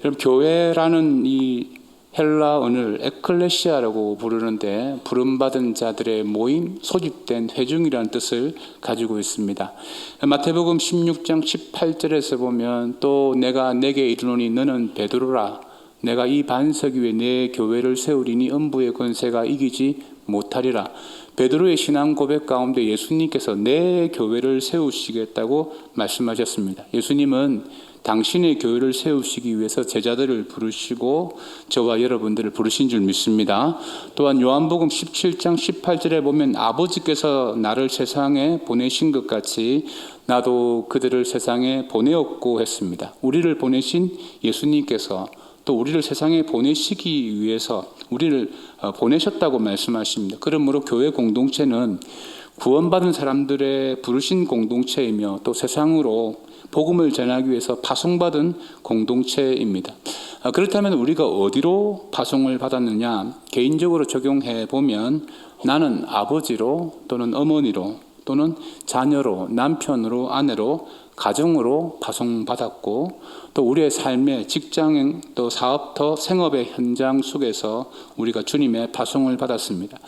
여러분, 교회라는 이 헬라어를 에클레시아라고 부르는데 부름받은 자들의 모임, 소집된 회중이라는 뜻을 가지고 있습니다. 마태복음 16장 18절에서 보면 또 내가 내게 이르노니 너는 베드로라 내가 이 반석 위에 내 교회를 세우리니 음부의 권세가 이기지 못하리라. 베드로의 신앙 고백 가운데 예수님께서 내 교회를 세우시겠다고 말씀하셨습니다. 예수님은 당신의 교회를 세우시기 위해서 제자들을 부르시고 저와 여러분들을 부르신 줄 믿습니다. 또한 요한복음 17장 18절에 보면 아버지께서 나를 세상에 보내신 것 같이 나도 그들을 세상에 보내었고 했습니다. 우리를 보내신 예수님께서 또 우리를 세상에 보내시기 위해서 우리를 보내셨다고 말씀하십니다. 그러므로 교회 공동체는 구원받은 사람들의 부르신 공동체이며 또 세상으로 복음을 전하기 위해서 파송받은 공동체입니다. 그렇다면 우리가 어디로 파송을 받았느냐? 개인적으로 적용해 보면 나는 아버지로 또는 어머니로 또는 자녀로, 남편으로, 아내로, 가정으로 파송받았고 또 우리의 삶의 직장, 또 사업터, 생업의 현장 속에서 우리가 주님의 파송을 받았습니다.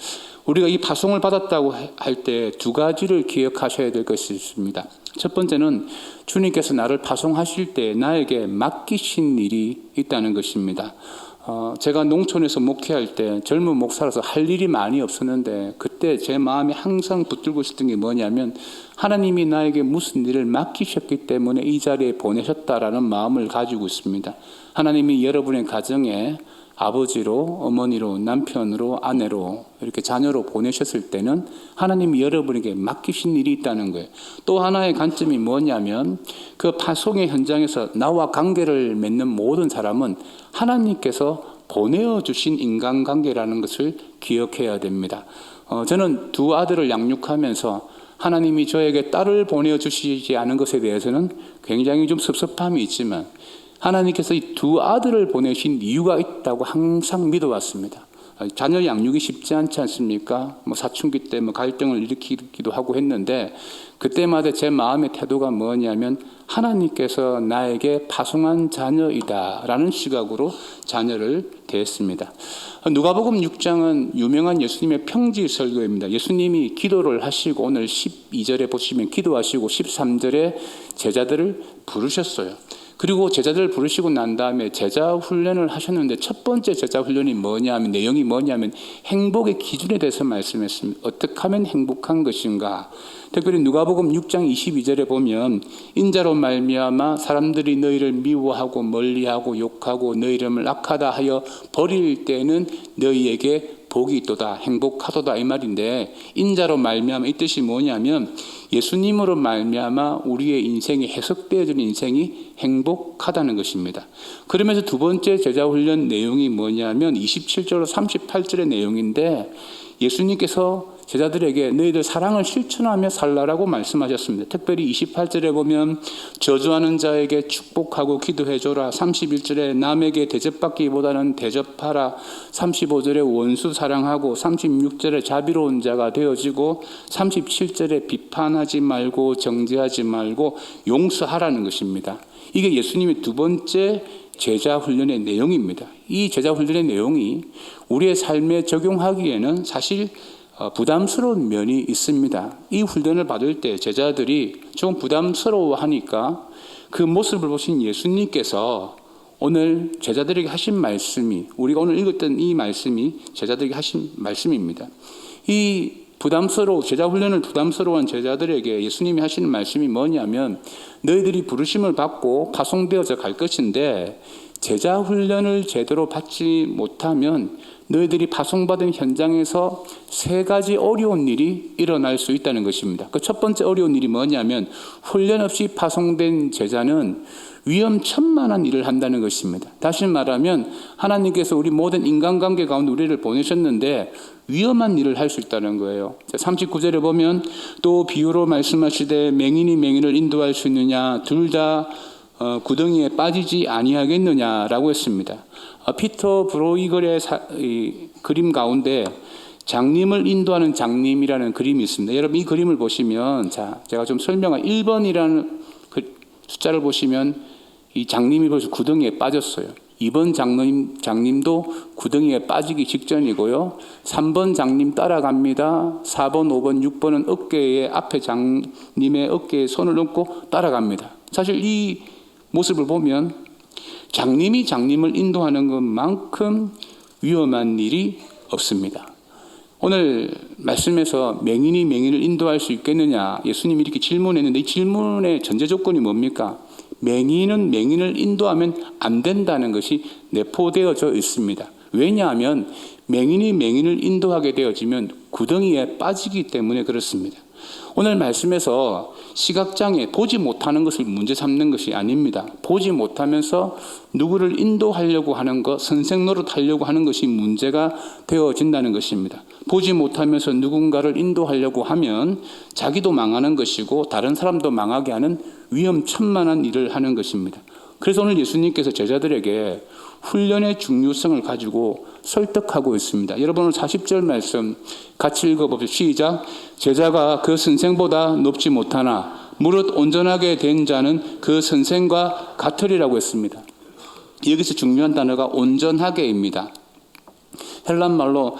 우리가 이 파송을 받았다고 할 때 두 가지를 기억하셔야 될 것이 있습니다. 첫 번째는 주님께서 나를 파송하실 때 나에게 맡기신 일이 있다는 것입니다. 제가 농촌에서 목회할 때 젊은 목사라서 할 일이 많이 없었는데 그때 제 마음이 항상 붙들고 있었던 게 뭐냐면 하나님이 나에게 무슨 일을 맡기셨기 때문에 이 자리에 보내셨다라는 마음을 가지고 있습니다. 하나님이 여러분의 가정에 아버지로, 어머니로, 남편으로, 아내로, 이렇게 자녀로 보내셨을 때는 하나님이 여러분에게 맡기신 일이 있다는 거예요. 또 하나의 관점이 뭐냐면 그 파송의 현장에서 나와 관계를 맺는 모든 사람은 하나님께서 보내어주신 인간관계라는 것을 기억해야 됩니다. 저는 두 아들을 양육하면서 하나님이 저에게 딸을 보내주시지 않은 것에 대해서는 굉장히 좀 섭섭함이 있지만 하나님께서 이 두 아들을 보내신 이유가 있다고 항상 믿어왔습니다. 자녀 양육이 쉽지 않지 않습니까? 사춘기 때 갈등을 일으키기도 하고 했는데 그때마다 제 마음의 태도가 뭐냐면 하나님께서 나에게 파송한 자녀이다라는 시각으로 자녀를 대했습니다. 누가복음 6장은 유명한 예수님의 평지 설교입니다. 예수님이 기도를 하시고 오늘 12절에 보시면 기도하시고 13절에 제자들을 부르셨어요. 그리고 제자들을 부르시고 난 다음에 제자 훈련을 하셨는데 첫 번째 제자 훈련이 뭐냐면 내용이 뭐냐면 행복의 기준에 대해서 말씀했습니다. 어떻게 하면 행복한 것인가? 특별히 누가복음 6장 22절에 보면 인자로 말미암아 사람들이 너희를 미워하고 멀리하고 욕하고 너희 이름을 악하다 하여 버릴 때는 너희에게 복이 있도다, 행복하도다 이 말인데 인자로 말미암아 이 뜻이 뭐냐면 예수님으로 말미암아 우리의 인생이 해석되어지는 인생이 행복하다는 것입니다. 그러면서 두 번째 제자훈련 내용이 뭐냐면 27절로 38절의 내용인데 예수님께서 제자들에게 너희들 사랑을 실천하며 살라라고 말씀하셨습니다. 특별히 28절에 보면 저주하는 자에게 축복하고 기도해줘라. 31절에 남에게 대접받기보다는 대접하라. 35절에 원수 사랑하고 36절에 자비로운 자가 되어지고 37절에 비판하지 말고 정죄하지 말고 용서하라는 것입니다. 이게 예수님의 두 번째 제자 훈련의 내용입니다. 이 제자 훈련의 내용이 우리의 삶에 적용하기에는 사실 부담스러운 면이 있습니다. 이 훈련을 받을 때 제자들이 좀 부담스러워하니까 그 모습을 보신 예수님께서 오늘 제자들에게 하신 말씀이 우리가 오늘 읽었던 이 말씀이 제자들에게 하신 말씀입니다. 이 제자 훈련을 부담스러워한 제자들에게 예수님이 하시는 말씀이 뭐냐면 너희들이 부르심을 받고 파송되어져 갈 것인데 제자 훈련을 제대로 받지 못하면 너희들이 파송받은 현장에서 세 가지 어려운 일이 일어날 수 있다는 것입니다. 그 첫 번째 어려운 일이 뭐냐면 훈련 없이 파송된 제자는 위험천만한 일을 한다는 것입니다. 다시 말하면 하나님께서 우리 모든 인간관계 가운데 우리를 보내셨는데 위험한 일을 할 수 있다는 거예요. 39절에 보면 또 비유로 말씀하시되 맹인이 맹인을 인도할 수 있느냐 둘 다 구덩이에 빠지지 아니하겠느냐라고 했습니다. 피터 브로이글의 그림 가운데 장님을 인도하는 장님이라는 그림이 있습니다. 여러분 이 그림을 보시면 제가 좀 설명한 1번이라는 숫자를 보시면 이 장님이 벌써 구덩이에 빠졌어요. 2번 장님도 구덩이에 빠지기 직전이고요. 3번 장님 따라갑니다. 4번, 5번, 6번은 어깨에 앞에 장님의 어깨에 손을 얹고 따라갑니다. 사실 이 모습을 보면 장님이 장님을 인도하는 것만큼 위험한 일이 없습니다. 오늘 말씀에서 맹인이 맹인을 인도할 수 있겠느냐 예수님이 이렇게 질문했는데 이 질문의 전제 조건이 뭡니까? 맹인은 맹인을 인도하면 안 된다는 것이 내포되어져 있습니다. 왜냐하면 맹인이 맹인을 인도하게 되어지면 구덩이에 빠지기 때문에 그렇습니다. 오늘 말씀에서 시각장애, 보지 못하는 것을 문제 삼는 것이 아닙니다. 보지 못하면서 누구를 인도하려고 하는 것, 선생 노릇하려고 하는 것이 문제가 되어진다는 것입니다. 보지 못하면서 누군가를 인도하려고 하면 자기도 망하는 것이고 다른 사람도 망하게 하는 위험천만한 일을 하는 것입니다. 그래서 오늘 예수님께서 제자들에게 훈련의 중요성을 가지고 설득하고 있습니다. 여러분 오늘 40절 말씀 같이 읽어봅시다. 시작. 제자가 그 선생보다 높지 못하나 무릇 온전하게 된 자는 그 선생과 같으리라고 했습니다. 여기서 중요한 단어가 온전하게입니다. 헬란말로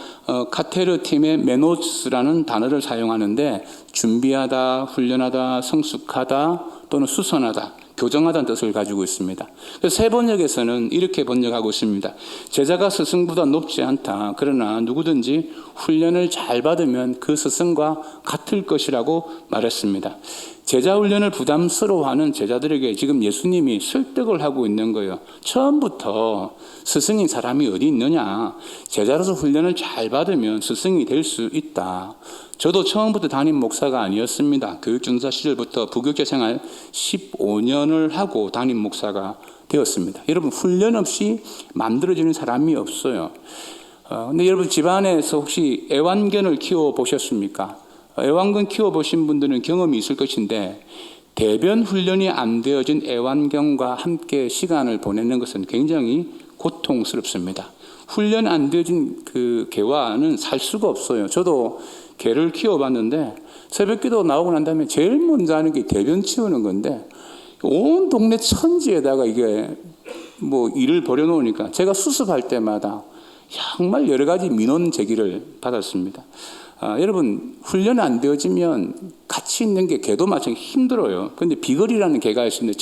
카테르팀의 메노스라는 단어를 사용하는데 준비하다, 훈련하다, 성숙하다 또는 수선하다, 교정하다는 뜻을 가지고 있습니다. 그래서 세 번역에서는 이렇게 번역하고 있습니다. 제자가 스승보다 높지 않다. 그러나 누구든지 훈련을 잘 받으면 그 스승과 같을 것이라고 말했습니다. 제자 훈련을 부담스러워하는 제자들에게 지금 예수님이 설득을 하고 있는 거예요. 처음부터 스승인 사람이 어디 있느냐. 제자로서 훈련을 잘 받으면 스승이 될 수 있다. 저도 처음부터 담임 목사가 아니었습니다. 교육전사 시절부터 부교육자 생활 15년을 하고 담임 목사가 되었습니다. 여러분 훈련 없이 만들어지는 사람이 없어요. 근데 여러분 집안에서 혹시 애완견을 키워보셨습니까? 애완견 키워보신 분들은 경험이 있을 것인데 대변 훈련이 안 되어진 애완견과 함께 시간을 보내는 것은 굉장히 고통스럽습니다. 훈련 안 되어진 그 개와는 살 수가 없어요. 저도 개를 키워봤는데 새벽기도 나오고 난 다음에 제일 먼저 하는 게 대변 치우는 건데 온 동네 천지에다가 이게 뭐 일을 벌여놓으니까 제가 수습할 때마다 정말 여러 가지 민원 제기를 받았습니다. 여러분 훈련 안 되어지면 같이 있는 게 개도 마찬가지 힘들어요. 그런데 비글이라는 개가 있습니다.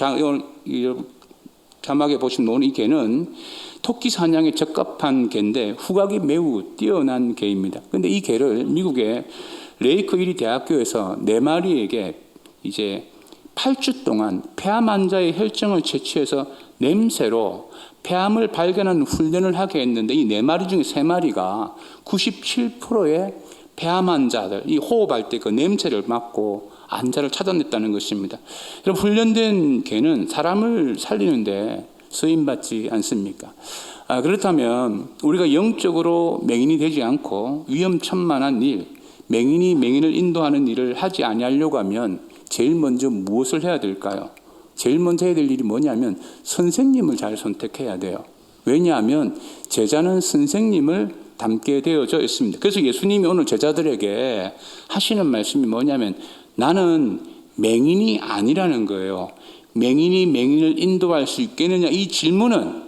자막에 보시면 오늘 이 개는 토끼 사냥에 적합한 개인데 후각이 매우 뛰어난 개입니다. 그런데 이 개를 미국의 레이크 이리 대학교에서 4마리에게 이제 8주 동안 폐암 환자의 혈증을 채취해서 냄새로 폐암을 발견하는 훈련을 하게 했는데 이 4마리 중에 3마리가 97%의 폐암 환자들, 이 호흡할 때 그 냄새를 맡고 환자를 찾아냈다는 것입니다. 여러분 훈련된 개는 사람을 살리는데 쓰임받지 않습니까? 그렇다면 우리가 영적으로 맹인이 되지 않고 위험천만한 일, 맹인이 맹인을 인도하는 일을 하지 아니하려고 하면 제일 먼저 무엇을 해야 될까요? 제일 먼저 해야 될 일이 뭐냐면 선생님을 잘 선택해야 돼요. 왜냐하면 제자는 선생님을 닮게 되어져 있습니다. 그래서 예수님이 오늘 제자들에게 하시는 말씀이 뭐냐면 나는 맹인이 아니라는 거예요. 맹인이 맹인을 인도할 수 있겠느냐? 이 질문은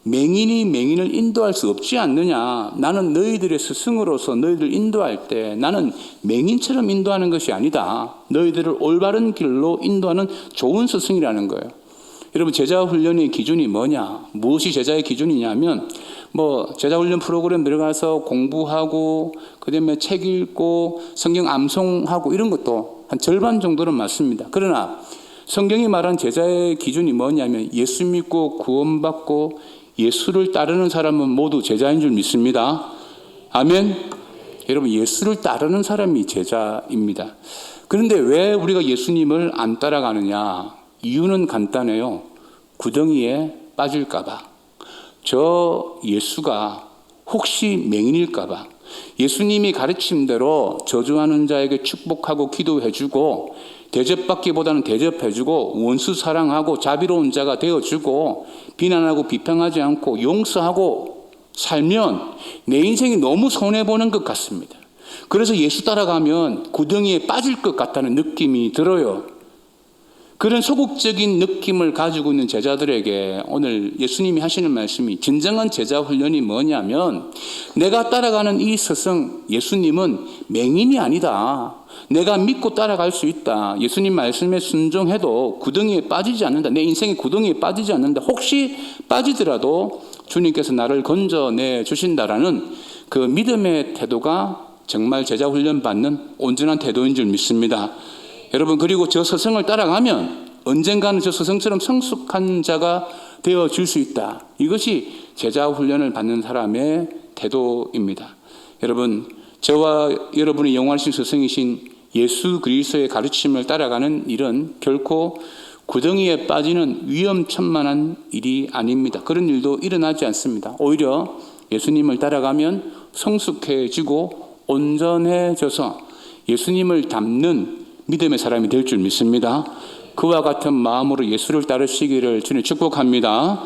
맹인이 맹인을 인도할 수 없지 않느냐? 나는 너희들의 스승으로서 너희들을 인도할 때 나는 맹인처럼 인도하는 것이 아니다. 너희들을 올바른 길로 인도하는 좋은 스승이라는 거예요. 여러분 제자 훈련의 기준이 뭐냐? 무엇이 제자의 기준이냐면 제자 훈련 프로그램 들어가서 공부하고 그다음에 책 읽고 성경 암송하고 이런 것도 한 절반 정도는 맞습니다. 그러나 성경이 말한 제자의 기준이 뭐냐면 예수 믿고 구원받고 예수를 따르는 사람은 모두 제자인 줄 믿습니다. 아멘. 여러분 예수를 따르는 사람이 제자입니다. 그런데 왜 우리가 예수님을 안 따라가느냐? 이유는 간단해요. 구덩이에 빠질까 봐. 저 예수가 혹시 맹인일까 봐. 예수님이 가르침대로 저주하는 자에게 축복하고 기도해주고 대접받기보다는 대접해주고 원수 사랑하고 자비로운 자가 되어주고 비난하고 비평하지 않고 용서하고 살면 내 인생이 너무 손해보는 것 같습니다. 그래서 예수 따라가면 구덩이에 빠질 것 같다는 느낌이 들어요. 그런 소극적인 느낌을 가지고 있는 제자들에게 오늘 예수님이 하시는 말씀이 진정한 제자 훈련이 뭐냐면 내가 따라가는 이 스승 예수님은 맹인이 아니다. 내가 믿고 따라갈 수 있다. 예수님 말씀에 순종해도 구덩이에 빠지지 않는다. 내 인생의 구덩이에 빠지지 않는다. 혹시 빠지더라도 주님께서 나를 건져내 주신다라는 그 믿음의 태도가 정말 제자 훈련 받는 온전한 태도인 줄 믿습니다. 여러분, 그리고 저 스승을 따라가면 언젠가는 저 스승처럼 성숙한 자가 되어질 수 있다. 이것이 제자 훈련을 받는 사람의 태도입니다. 여러분, 저와 여러분의 영원하신 스승이신 예수 그리스도의 가르침을 따라가는 일은 결코 구덩이에 빠지는 위험천만한 일이 아닙니다. 그런 일도 일어나지 않습니다. 오히려 예수님을 따라가면 성숙해지고 온전해져서 예수님을 닮는 믿음의 사람이 될 줄 믿습니다. 그와 같은 마음으로 예수를 따르시기를 주님 축복합니다.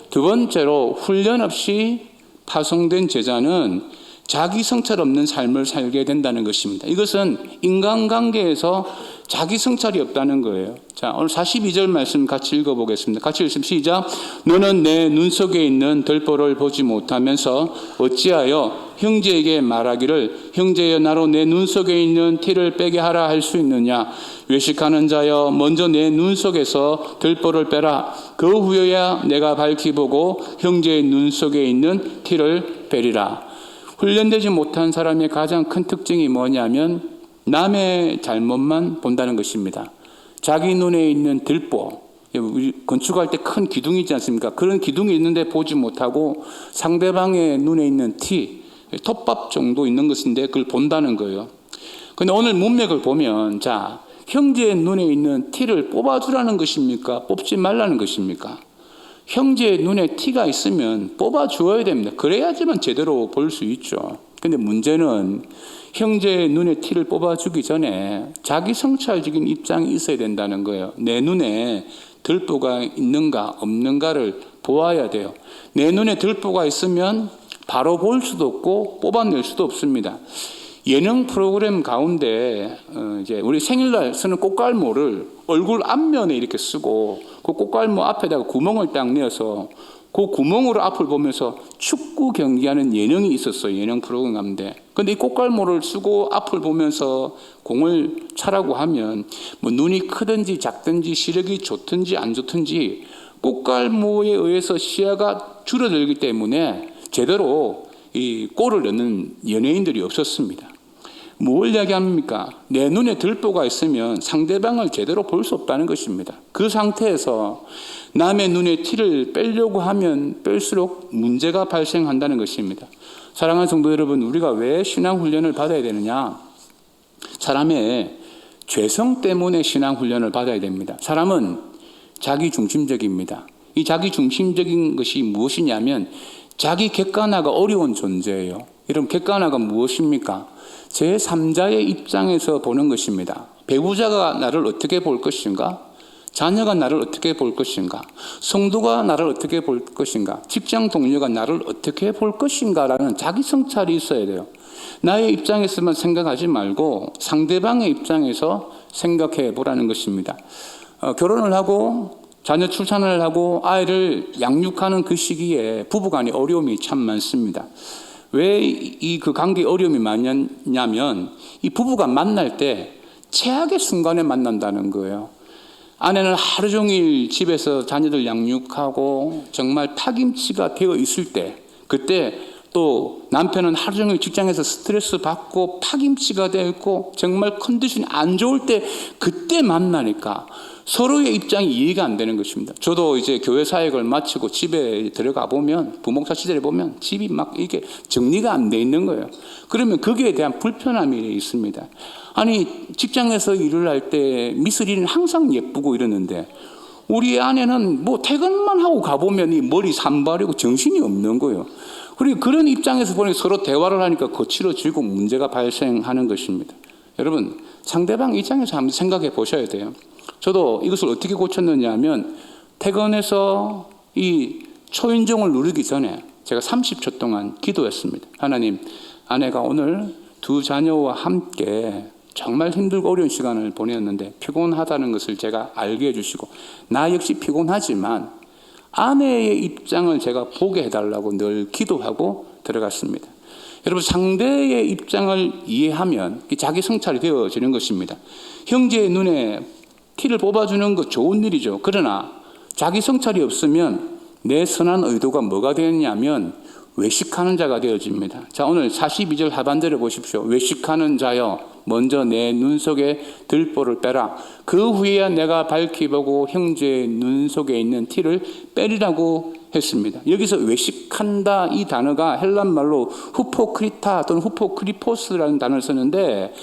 두 번째로 훈련 없이 파송된 제자는 자기 성찰 없는 삶을 살게 된다는 것입니다. 이것은 인간관계에서 자기 성찰이 없다는 거예요. 자, 오늘 42절 말씀 같이 읽어보겠습니다. 같이 읽습니다. 시작. 너는 내 눈 속에 있는 들보를 보지 못하면서 어찌하여 형제에게 말하기를 형제여 나로 내 눈 속에 있는 티를 빼게 하라 할 수 있느냐. 외식하는 자여 먼저 내 눈 속에서 들보를 빼라. 그 후에야 내가 밝히 보고 형제의 눈 속에 있는 티를 빼리라. 훈련되지 못한 사람의 가장 큰 특징이 뭐냐면 남의 잘못만 본다는 것입니다. 자기 눈에 있는 들보, 건축할 때 큰 기둥이 있지 않습니까? 그런 기둥이 있는데 보지 못하고 상대방의 눈에 있는 티, 톱밥 정도 있는 것인데 그걸 본다는 거예요. 그런데 오늘 문맥을 보면 자, 형제의 눈에 있는 티를 뽑아주라는 것입니까? 뽑지 말라는 것입니까? 형제의 눈에 티가 있으면 뽑아주어야 됩니다. 그래야지만 제대로 볼 수 있죠. 근데 문제는 형제의 눈에 티를 뽑아주기 전에 자기 성찰적인 입장이 있어야 된다는 거예요. 내 눈에 들보가 있는가 없는가를 보아야 돼요. 내 눈에 들보가 있으면 바로 볼 수도 없고 뽑아낼 수도 없습니다. 예능 프로그램 가운데 이제 우리 생일날 쓰는 꽃갈모를 얼굴 앞면에 이렇게 쓰고 그 꽃갈모 앞에다가 구멍을 딱 내어서 그 구멍으로 앞을 보면서 축구 경기하는 예능이 있었어요. 예능 프로그램 가운데. 근데 이 꽃갈모를 쓰고 앞을 보면서 공을 차라고 하면 뭐 눈이 크든지 작든지 시력이 좋든지 안 좋든지 꽃갈모에 의해서 시야가 줄어들기 때문에 제대로 이 골을 넣는 연예인들이 없었습니다. 뭘 이야기합니까? 내 눈에 들보가 있으면 상대방을 제대로 볼 수 없다는 것입니다. 그 상태에서 남의 눈에 티를 빼려고 하면 뺄수록 문제가 발생한다는 것입니다. 사랑하는 성도 여러분, 우리가 왜 신앙훈련을 받아야 되느냐? 사람의 죄성 때문에 신앙훈련을 받아야 됩니다. 사람은 자기중심적입니다. 이 자기중심적인 것이 무엇이냐면 자기 객관화가 어려운 존재예요. 여러분, 객관화가 무엇입니까? 제3자의 입장에서 보는 것입니다. 배우자가 나를 어떻게 볼 것인가? 자녀가 나를 어떻게 볼 것인가? 성도가 나를 어떻게 볼 것인가? 직장 동료가 나를 어떻게 볼 것인가? 라는 자기 성찰이 있어야 돼요. 나의 입장에서만 생각하지 말고 상대방의 입장에서 생각해 보라는 것입니다. 결혼을 하고 자녀 출산을 하고 아이를 양육하는 그 시기에 부부간의 어려움이 참 많습니다. 왜 이 그 관계에 어려움이 많냐면 이 부부가 만날 때 최악의 순간에 만난다는 거예요. 아내는 하루 종일 집에서 자녀들 양육하고 정말 파김치가 되어 있을 때, 그때 또 남편은 하루 종일 직장에서 스트레스 받고 파김치가 되어 있고 정말 컨디션이 안 좋을 때 그때 만나니까 서로의 입장이 이해가 안 되는 것입니다. 저도 이제 교회 사역을 마치고 집에 들어가 보면 부목사 시절에 보면 집이 막 이게 정리가 안 돼 있는 거예요. 그러면 거기에 대한 불편함이 있습니다. 아니 직장에서 일을 할 때 미스리는 항상 예쁘고 이러는데 우리 아내는 뭐 퇴근만 하고 가보면 이 머리 산발이고 정신이 없는 거예요. 그리고 그런 입장에서 보니 서로 대화를 하니까 거칠어지고 문제가 발생하는 것입니다. 여러분, 상대방 입장에서 한번 생각해 보셔야 돼요. 저도 이것을 어떻게 고쳤느냐 하면 퇴근해서 이 초인종을 누르기 전에 제가 30초 동안 기도했습니다. 하나님, 아내가 오늘 두 자녀와 함께 정말 힘들고 어려운 시간을 보냈는데 피곤하다는 것을 제가 알게 해주시고 나 역시 피곤하지만 아내의 입장을 제가 보게 해달라고 늘 기도하고 들어갔습니다. 여러분, 상대의 입장을 이해하면 자기 성찰이 되어지는 것입니다. 형제의 눈에 티를 뽑아주는 거 좋은 일이죠. 그러나 자기 성찰이 없으면 내 선한 의도가 뭐가 되었냐면 외식하는 자가 되어집니다. 자, 오늘 42절 하반절에 보십시오. 외식하는 자여, 먼저 내 눈 속에 들보를 빼라. 그 후에야 내가 밝히 보고 형제의 눈 속에 있는 티를 빼리라고 했습니다. 여기서 외식한다 이 단어가 헬란 말로 후포크리타 또는 후포크리포스라는 단어를 쓰는데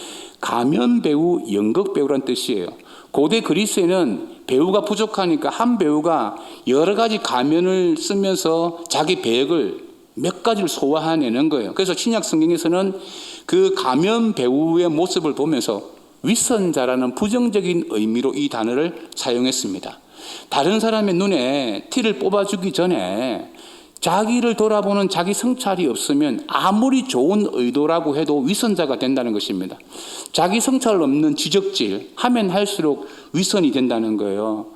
가면 배우, 연극 배우라는 뜻이에요. 고대 그리스에는 배우가 부족하니까 한 배우가 여러 가지 가면을 쓰면서 자기 배역을 몇 가지를 소화해내는 거예요. 그래서 신약 성경에서는 그 가면 배우의 모습을 보면서 윗선자라는 부정적인 의미로 이 단어를 사용했습니다. 다른 사람의 눈에 티를 뽑아주기 전에 자기를 돌아보는 자기 성찰이 없으면 아무리 좋은 의도라고 해도 윗선자가 된다는 것입니다. 자기 성찰 없는 지적질 하면 할수록 윗선이 된다는 거예요.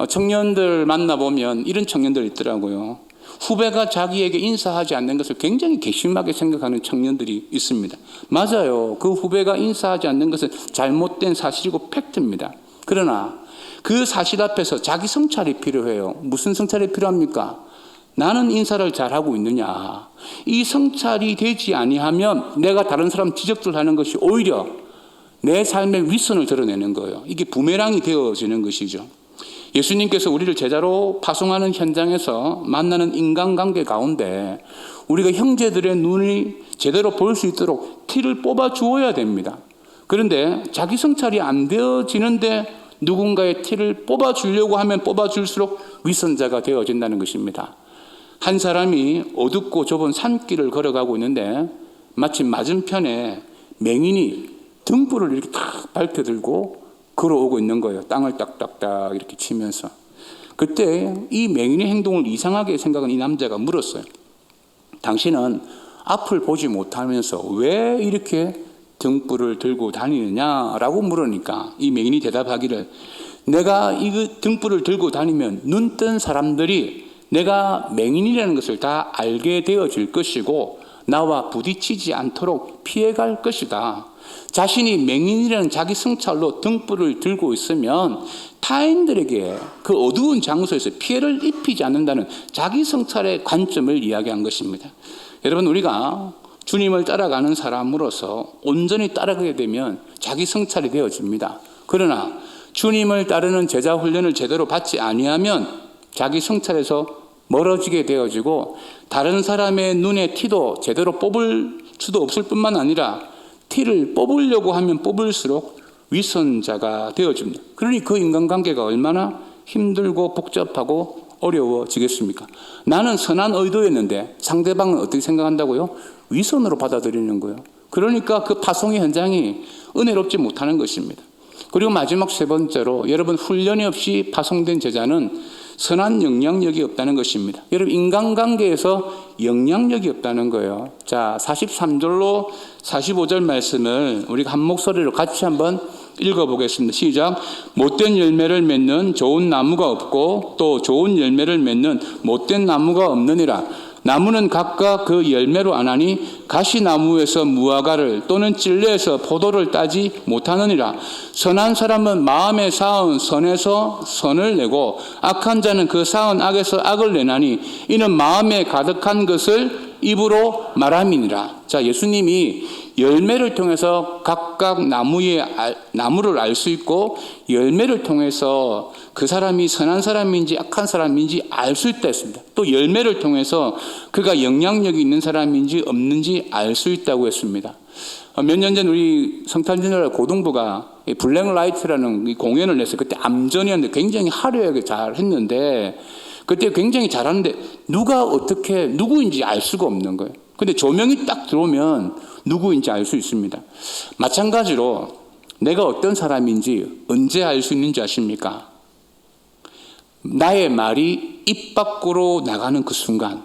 청년들 만나보면 이런 청년들 있더라고요. 후배가 자기에게 인사하지 않는 것을 굉장히 괘씸하게 생각하는 청년들이 있습니다. 맞아요. 그 후배가 인사하지 않는 것은 잘못된 사실이고 팩트입니다. 그러나 그 사실 앞에서 자기 성찰이 필요해요. 무슨 성찰이 필요합니까? 나는 인사를 잘하고 있느냐. 이 성찰이 되지 아니하면 내가 다른 사람 지적질하는 것이 오히려 내 삶의 윗선을 드러내는 거예요. 이게 부메랑이 되어지는 것이죠. 예수님께서 우리를 제자로 파송하는 현장에서 만나는 인간관계 가운데 우리가 형제들의 눈이 제대로 볼 수 있도록 티를 뽑아 주어야 됩니다. 그런데 자기 성찰이 안 되어지는데 누군가의 티를 뽑아 주려고 하면 뽑아 줄수록 윗선자가 되어진다는 것입니다. 한 사람이 어둡고 좁은 산길을 걸어가고 있는데 마침 맞은편에 맹인이 등불을 이렇게 탁 밝혀들고 걸어오고 있는 거예요. 땅을 딱딱딱 이렇게 치면서. 그때 이 맹인의 행동을 이상하게 생각한 이 남자가 물었어요. 당신은 앞을 보지 못하면서 왜 이렇게 등불을 들고 다니느냐라고 물으니까 이 맹인이 대답하기를 내가 이 등불을 들고 다니면 눈 뜬 사람들이 내가 맹인이라는 것을 다 알게 되어질 것이고 나와 부딪히지 않도록 피해갈 것이다. 자신이 맹인이라는 자기 성찰로 등불을 들고 있으면 타인들에게 그 어두운 장소에서 피해를 입히지 않는다는 자기 성찰의 관점을 이야기한 것입니다. 여러분, 우리가 주님을 따라가는 사람으로서 온전히 따라가게 되면 자기 성찰이 되어집니다. 그러나 주님을 따르는 제자 훈련을 제대로 받지 아니하면 자기 성찰에서 멀어지게 되어지고 다른 사람의 눈에 티도 제대로 뽑을 수도 없을 뿐만 아니라 티를 뽑으려고 하면 뽑을수록 윗선자가 되어집니다. 그러니 그 인간관계가 얼마나 힘들고 복잡하고 어려워지겠습니까? 나는 선한 의도였는데 상대방은 어떻게 생각한다고요? 윗선으로 받아들이는 거예요. 그러니까 그 파송의 현장이 은혜롭지 못하는 것입니다. 그리고 마지막 세 번째로 여러분, 훈련이 없이 파송된 제자는 선한 영향력이 없다는 것입니다. 여러분, 인간관계에서 영향력이 없다는 거예요. 자, 43절로 45절 말씀을 우리가 한 목소리로 같이 한번 읽어보겠습니다. 시작. 못된 열매를 맺는 좋은 나무가 없고 또 좋은 열매를 맺는 못된 나무가 없느니라. 나무는 각각 그 열매로 아나니 가시나무에서 무화과를 또는 찔레에서 포도를 따지 못하느니라. 선한 사람은 마음에 쌓은 선에서 선을 내고 악한 자는 그 쌓은 악에서 악을 내나니 이는 마음에 가득한 것을 입으로 말함이니라. 자, 예수님이 열매를 통해서 각각 나무를 알 수 있고 열매를 통해서 그 사람이 선한 사람인지 악한 사람인지 알 수 있다 했습니다. 또 열매를 통해서 그가 영향력이 있는 사람인지 없는지 알 수 있다고 했습니다. 몇 년 전 우리 성탄절날 고등부가 블랙라이트라는 공연을 냈어요. 그때 암전이었는데 굉장히 화려하게 잘 했는데 그때 굉장히 잘하는데 누가 어떻게 누구인지 알 수가 없는 거예요. 근데 조명이 딱 들어오면 누구인지 알 수 있습니다. 마찬가지로 내가 어떤 사람인지 언제 알 수 있는지 아십니까? 나의 말이 입 밖으로 나가는 그 순간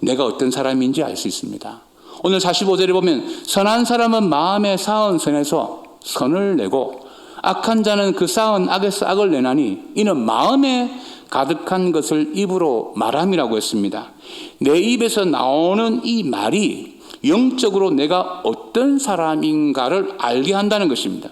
내가 어떤 사람인지 알 수 있습니다. 오늘 45절에 보면 선한 사람은 마음에 쌓은 선에서 선을 내고 악한 자는 그 쌓은 악에서 악을 내나니 이는 마음에 가득한 것을 입으로 말함이라고 했습니다. 내 입에서 나오는 이 말이 영적으로 내가 어떤 사람인가를 알게 한다는 것입니다.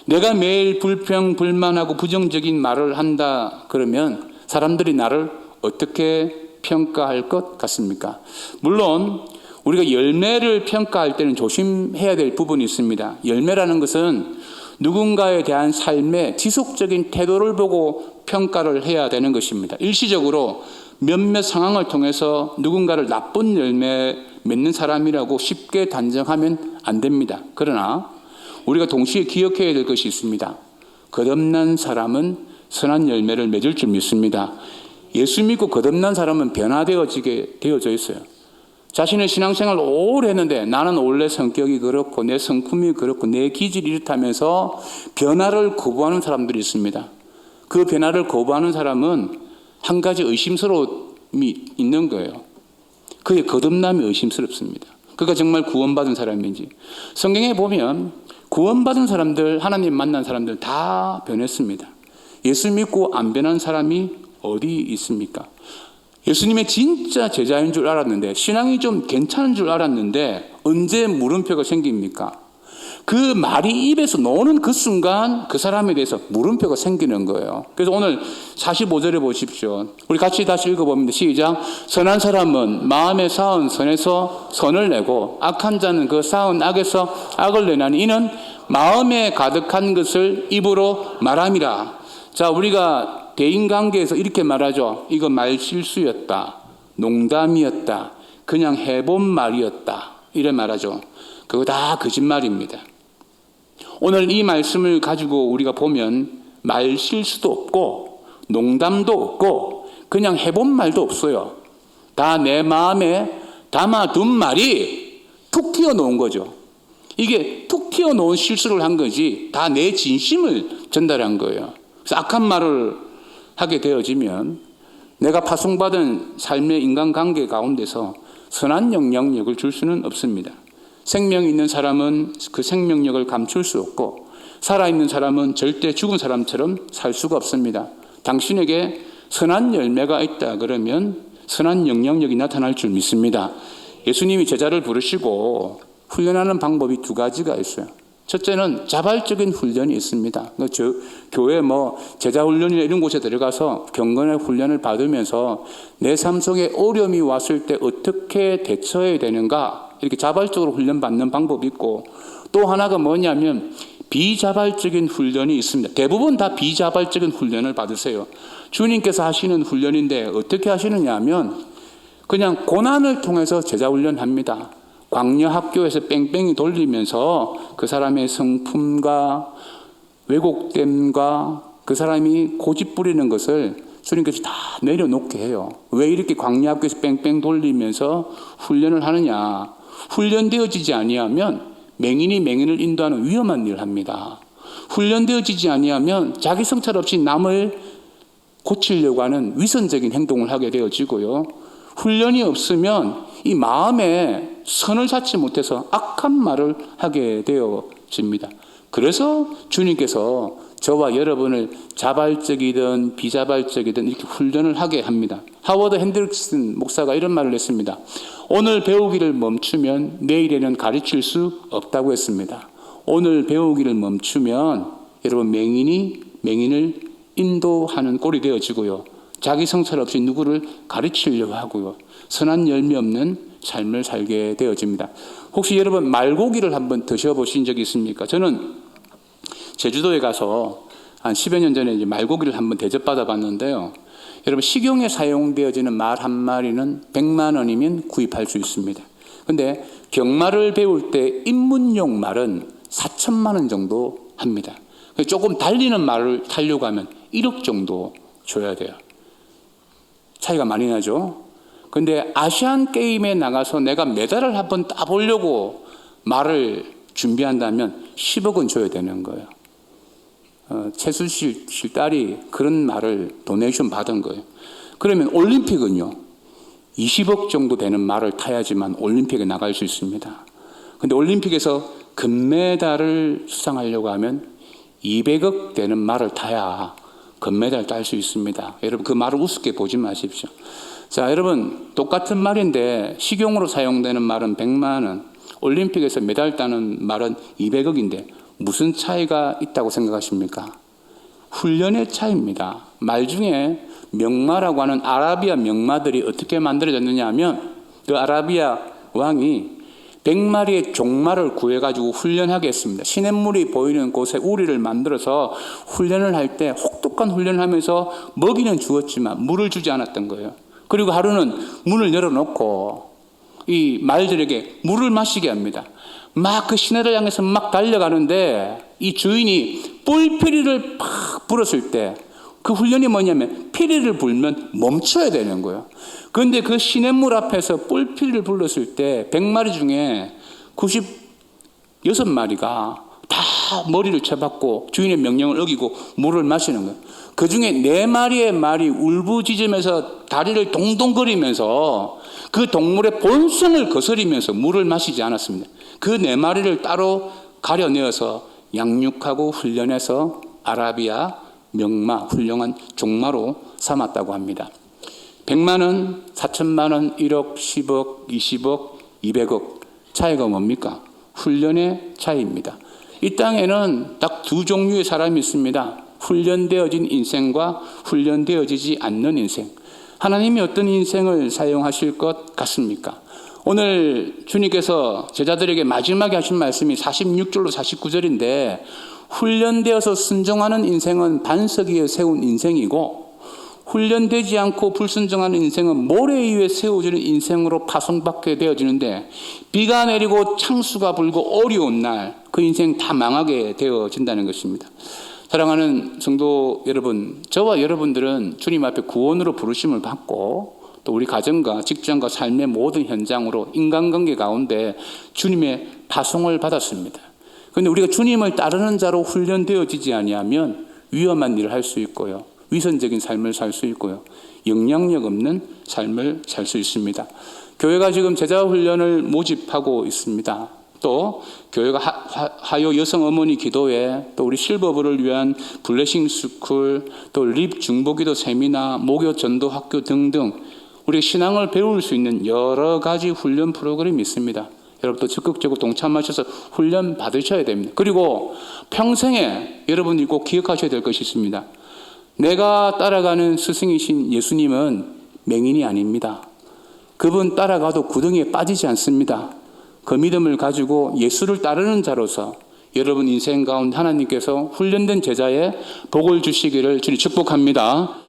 내가 매일 불평, 불만하고 부정적인 말을 한다 그러면 사람들이 나를 어떻게 평가할 것 같습니까? 물론 우리가 열매를 평가할 때는 조심해야 될 부분이 있습니다. 열매라는 것은 누군가에 대한 삶의 지속적인 태도를 보고 평가를 해야 되는 것입니다. 일시적으로 몇몇 상황을 통해서 누군가를 나쁜 열매 맺는 사람이라고 쉽게 단정하면 안 됩니다. 그러나 우리가 동시에 기억해야 될 것이 있습니다. 거듭난 사람은 선한 열매를 맺을 줄 믿습니다. 예수 믿고 거듭난 사람은 변화되어지게 되어져 있어요. 자신의 신앙생활을 오래 했는데 나는 원래 성격이 그렇고 내 성품이 그렇고 내 기질이 이렇다면서 변화를 거부하는 사람들이 있습니다. 그 변화를 거부하는 사람은 한 가지 의심스러움이 있는 거예요. 그의 거듭남이 의심스럽습니다. 그가 정말 구원받은 사람인지. 성경에 보면 구원받은 사람들, 하나님 만난 사람들 다 변했습니다. 예수 믿고 안 변한 사람이 어디 있습니까? 예수님의 진짜 제자인 줄 알았는데, 신앙이 좀 괜찮은 줄 알았는데 언제 물음표가 생깁니까? 그 말이 입에서 나오는 그 순간 그 사람에 대해서 물음표가 생기는 거예요. 그래서 오늘 45절에 보십시오. 우리 같이 다시 읽어봅니다. 시작. 선한 사람은 마음에 쌓은 선에서 선을 내고 악한 자는 그 쌓은 악에서 악을 내나니 이는 마음에 가득한 것을 입으로 말함이라. 자, 우리가 대인관계에서 이렇게 말하죠. 이거 말실수였다, 농담이었다, 그냥 해본 말이었다, 이래 말하죠. 그거 다 거짓말입니다. 오늘 이 말씀을 가지고 우리가 보면 말실수도 없고 농담도 없고 그냥 해본 말도 없어요. 다 내 마음에 담아둔 말이 툭 튀어놓은 거죠. 이게 툭 튀어놓은 실수를 한 거지 다 내 진심을 전달한 거예요. 그래서 악한 말을 하게 되어지면 내가 파송받은 삶의 인간관계 가운데서 선한 영향력을 줄 수는 없습니다. 생명이 있는 사람은 그 생명력을 감출 수 없고 살아있는 사람은 절대 죽은 사람처럼 살 수가 없습니다. 당신에게 선한 열매가 있다 그러면 선한 영향력이 나타날 줄 믿습니다. 예수님이 제자를 부르시고 훈련하는 방법이 두 가지가 있어요. 첫째는 자발적인 훈련이 있습니다. 교회 제자 훈련이나 이런 곳에 들어가서 경건의 훈련을 받으면서 내 삶 속에 어려움이 왔을 때 어떻게 대처해야 되는가 이렇게 자발적으로 훈련받는 방법이 있고 또 하나가 뭐냐면 비자발적인 훈련이 있습니다. 대부분 다 비자발적인 훈련을 받으세요. 주님께서 하시는 훈련인데 어떻게 하시느냐 하면 그냥 고난을 통해서 제자 훈련합니다. 광야 학교에서 뺑뺑이 돌리면서 그 사람의 성품과 왜곡됨과 그 사람이 고집 부리는 것을 주님께서 다 내려놓게 해요. 왜 이렇게 광야 학교에서 뺑뺑 돌리면서 훈련을 하느냐. 훈련되어지지 아니하면 맹인이 맹인을 인도하는 위험한 일을 합니다. 훈련되어지지 아니하면 자기 성찰 없이 남을 고치려고 하는 위선적인 행동을 하게 되어지고요. 훈련이 없으면 이 마음에 선을 쌓지 못해서 악한 말을 하게 되어집니다. 그래서 주님께서 저와 여러분을 자발적이든 비자발적이든 이렇게 훈련을 하게 합니다. 하워드 핸드릭슨 목사가 이런 말을 했습니다. 오늘 배우기를 멈추면 내일에는 가르칠 수 없다고 했습니다. 오늘 배우기를 멈추면 여러분 맹인이 맹인을 인도하는 꼴이 되어지고요. 자기 성찰 없이 누구를 가르치려고 하고요. 선한 열매 없는 삶을 살게 되어집니다. 혹시 여러분 말고기를 한번 드셔보신 적이 있습니까? 저는 제주도에 가서 한 10여 년 전에 이제 말고기를 한번 대접받아 봤는데요. 여러분 식용에 사용되어지는 말 한 마리는 100만 원이면 구입할 수 있습니다. 근데 경말을 배울 때 입문용 말은 4천만 원 정도 합니다. 조금 달리는 말을 타려고 하면 1억 정도 줘야 돼요. 차이가 많이 나죠. 근데 아시안 게임에 나가서 내가 메달을 한번 따보려고 말을 준비한다면 10억은 줘야 되는 거예요. 최수실 딸이 그런 말을 도네이션 받은 거예요. 그러면 올림픽은요, 20억 정도 되는 말을 타야지만 올림픽에 나갈 수 있습니다. 근데 올림픽에서 금메달을 수상하려고 하면 200억 되는 말을 타야 금메달 딸 수 있습니다. 여러분 그 말을 우습게 보지 마십시오. 자, 여러분 똑같은 말인데 식용으로 사용되는 말은 100만 원, 올림픽에서 메달 따는 말은 200억인데 무슨 차이가 있다고 생각하십니까? 훈련의 차이입니다. 말 중에 명마라고 하는 아라비아 명마들이 어떻게 만들어졌느냐 하면 그 아라비아 왕이 100마리의 종마를 구해가지고 훈련하게 했습니다. 시냇물이 보이는 곳에 우리를 만들어서 훈련을 할 때 혹독한 훈련을 하면서 먹이는 주었지만 물을 주지 않았던 거예요. 그리고 하루는 문을 열어놓고 이 말들에게 물을 마시게 합니다. 막 그 시내를 향해서 막 달려가는데 이 주인이 뿔피리를 팍 불었을 때 그 훈련이 뭐냐면 피리를 불면 멈춰야 되는 거예요. 그런데 그 시냇물 앞에서 뿔피리를 불렀을 때 100마리 중에 96마리가 다 머리를 쳐박고 주인의 명령을 어기고 물을 마시는 거예요. 그 중에 4마리의 말이 울부짖으면서 다리를 동동거리면서 그 동물의 본성을 거스리면서 물을 마시지 않았습니다. 그 4마리를 따로 가려내어서 양육하고 훈련해서 아라비아 명마, 훌륭한 종마로 삼았다고 합니다. 100만 원, 4천만 원, 1억, 10억, 20억, 200억 차이가 뭡니까? 훈련의 차이입니다. 이 땅에는 딱 2 종류의 사람이 있습니다. 훈련되어진 인생과 훈련되어지지 않는 인생. 하나님이 어떤 인생을 사용하실 것 같습니까? 오늘 주님께서 제자들에게 마지막에 하신 말씀이 46절로 49절인데 훈련되어서 순종하는 인생은 반석 위에 세운 인생이고 훈련되지 않고 불순종하는 인생은 모래 위에 세워지는 인생으로 파송받게 되어지는데 비가 내리고 창수가 불고 어려운 날 그 인생 다 망하게 되어진다는 것입니다. 사랑하는 성도 여러분, 저와 여러분들은 주님 앞에 구원으로 부르심을 받고 또 우리 가정과 직장과 삶의 모든 현장으로 인간관계 가운데 주님의 파송을 받았습니다. 그런데 우리가 주님을 따르는 자로 훈련되어지지 아니하면 위험한 일을 할 수 있고요. 위선적인 삶을 살 수 있고요. 영향력 없는 삶을 살 수 있습니다. 교회가 지금 제자 훈련을 모집하고 있습니다. 또 교회가 화요 여성 어머니 기도회, 또 우리 실버블을 위한 블레싱 스쿨, 또 립 중보기도 세미나, 목요 전도 학교 등등 우리 신앙을 배울 수 있는 여러 가지 훈련 프로그램이 있습니다. 여러분도 적극적으로 동참하셔서 훈련 받으셔야 됩니다. 그리고 평생에 여러분이 꼭 기억하셔야 될 것이 있습니다. 내가 따라가는 스승이신 예수님은 맹인이 아닙니다. 그분 따라가도 구덩이에 빠지지 않습니다. 그 믿음을 가지고 예수를 따르는 자로서 여러분 인생 가운데 하나님께서 훈련된 제자의 복을 주시기를 주님 축복합니다.